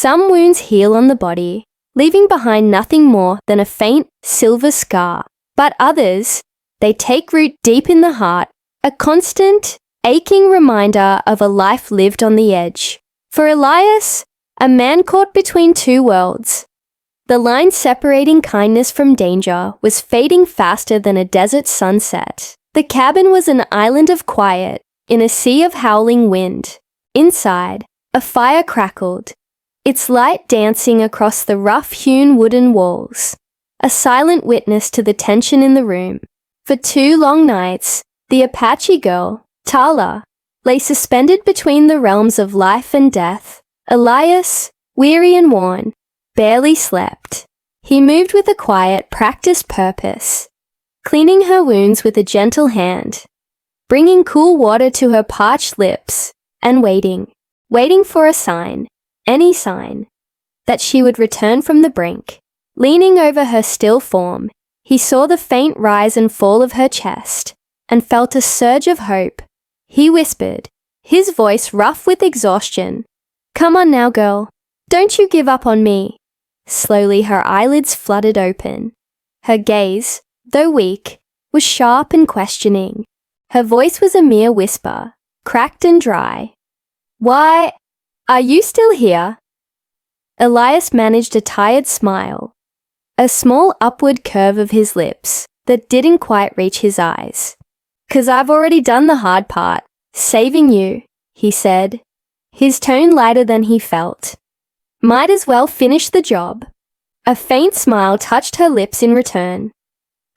Some wounds heal on the body, leaving behind nothing more than a faint silver scar. But others, they take root deep in the heart, a constant, aching reminder of a life lived on the edge. For Elias, a man caught between two worlds. The line separating kindness from danger was fading faster than a desert sunset. The cabin was an island of quiet in a sea of howling wind. Inside, a fire crackled, its light dancing across the rough-hewn wooden walls, a silent witness to the tension in the room. For 2 long nights, the Apache girl, Tala, lay suspended between the realms of life and death. Elias, weary and worn, barely slept. He moved with a quiet, practiced purpose, cleaning her wounds with a gentle hand, bringing cool water to her parched lips, and waiting for a sign, any sign, that she would return from the brink. Leaning over her still form, he saw the faint rise and fall of her chest, and felt a surge of hope. He whispered, his voice rough with exhaustion, "Come on now, girl. Don't you give up on me." Slowly her eyelids fluttered open. Her gaze, though weak, was sharp and questioning. Her voice was a mere whisper, cracked and dry. "Why, are you still here?" Elias managed a tired smile, a small upward curve of his lips that didn't quite reach his eyes. "'Cause I've already done the hard part, saving you," he said, his tone lighter than he felt. "Might as well finish the job." A faint smile touched her lips in return.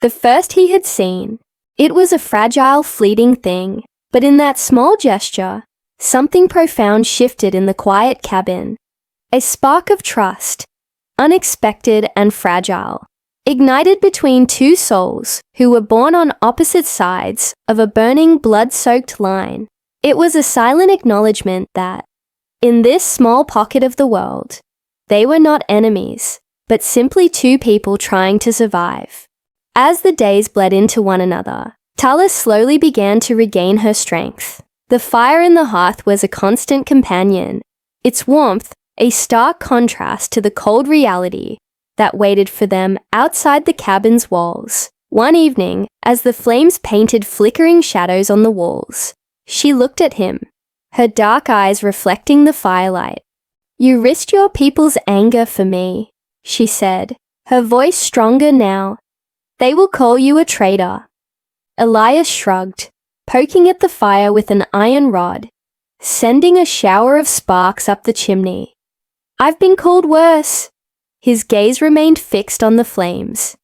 The first he had seen. It was a fragile, fleeting thing, but in that small gesture, something profound shifted in the quiet cabin. A spark of trust, unexpected and fragile, ignited between two souls who were born on opposite sides of a burning, blood-soaked line. It was a silent acknowledgement that, in this small pocket of the world, they were not enemies, but simply two people trying to survive. As the days bled into one another, Tala slowly began to regain her strength. The fire in the hearth was a constant companion, its warmth a stark contrast to the cold reality that waited for them outside the cabin's walls. One evening, as the flames painted flickering shadows on the walls, she looked at him, her dark eyes reflecting the firelight. "You risked your people's anger for me," she said, her voice stronger now. "They will call you a traitor." Elias shrugged, poking at the fire with an iron rod, sending a shower of sparks up the chimney. "I've been called worse." His gaze remained fixed on the flames,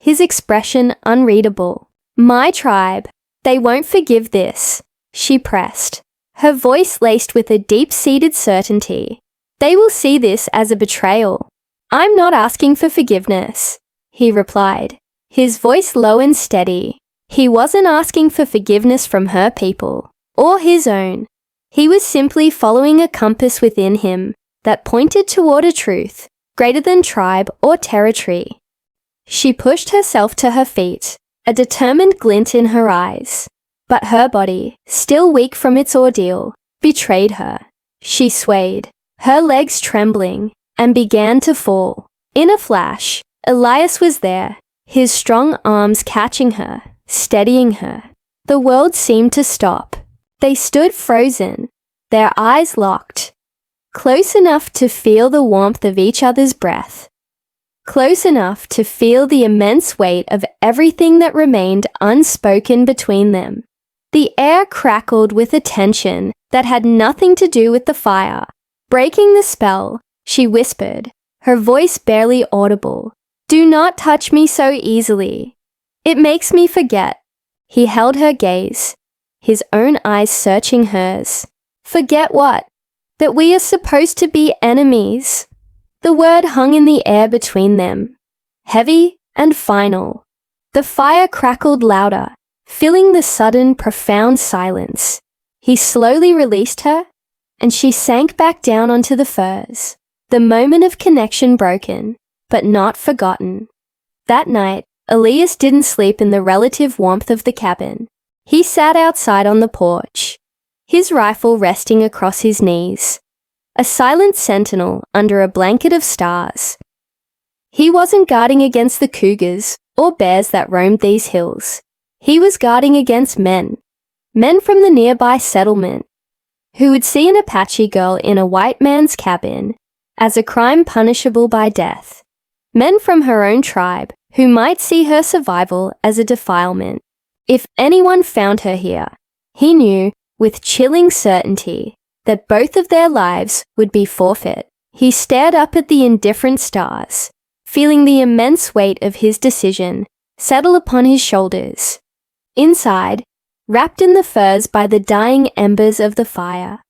his expression unreadable. "My tribe, they won't forgive this," she pressed, her voice laced with a deep-seated certainty. "They will see this as a betrayal." "I'm not asking for forgiveness," he replied, his voice low and steady. He wasn't asking for forgiveness from her people, or his own. He was simply following a compass within him that pointed toward a truth greater than tribe or territory. She pushed herself to her feet, a determined glint in her eyes. But her body, still weak from its ordeal, betrayed her. She swayed, her legs trembling, and began to fall. In a flash, Elias was there, his strong arms catching her, steadying her. The world seemed to stop. They stood frozen, their eyes locked, close enough to feel the warmth of each other's breath, close enough to feel the immense weight of everything that remained unspoken between them. The air crackled with a tension that had nothing to do with the fire. Breaking the spell, she whispered, her voice barely audible, "Do not touch me so easily. It makes me forget." He held her gaze, his own eyes searching hers. "Forget what? That we are supposed to be enemies." The word hung in the air between them, heavy and final. The fire crackled louder, filling the sudden, profound silence. He slowly released her, and she sank back down onto the furs. The moment of connection broken, but not forgotten. That night, Elias didn't sleep in the relative warmth of the cabin. He sat outside on the porch, his rifle resting across his knees. a silent sentinel under a blanket of stars. He wasn't guarding against the cougars or bears that roamed these hills. He was guarding against men from the nearby settlement, who would see an Apache girl in a white man's cabin as a crime punishable by death. Men from her own tribe who might see her survival as a defilement. If anyone found her here, he knew with chilling certainty that both of their lives would be forfeit. He stared up at the indifferent stars, feeling the immense weight of his decision settle upon his shoulders. Inside, wrapped in the furs by the dying embers of the fire,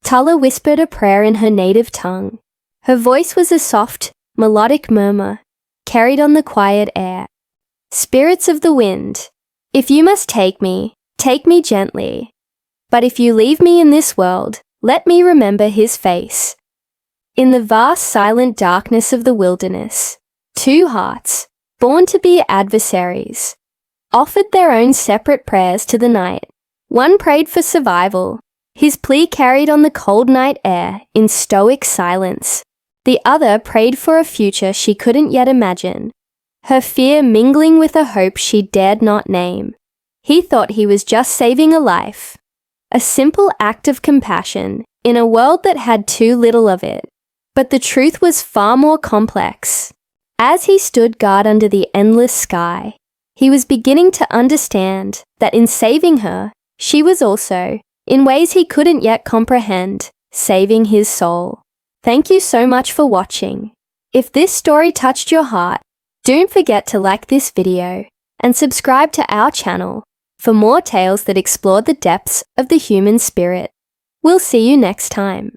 Tala whispered a prayer in her native tongue. Her voice was a soft, melodic murmur, carried on the quiet air. Spirits of the wind, if you must take me gently. But if you leave me in this world, let me remember his face. In the vast silent darkness of the wilderness, two hearts, born to be adversaries, offered their own separate prayers to the night. One prayed for survival, his plea carried on the cold night air in stoic silence. The other prayed for a future she couldn't yet imagine, her fear mingling with a hope she dared not name. He thought he was just saving a life, a simple act of compassion in a world that had too little of it. But the truth was far more complex. As he stood guard under the endless sky, he was beginning to understand that in saving her, she was also, in ways he couldn't yet comprehend, saving his soul. Thank you so much for watching. If this story touched your heart, don't forget to like this video and subscribe to our channel for more tales that explore the depths of the human spirit. We'll see you next time.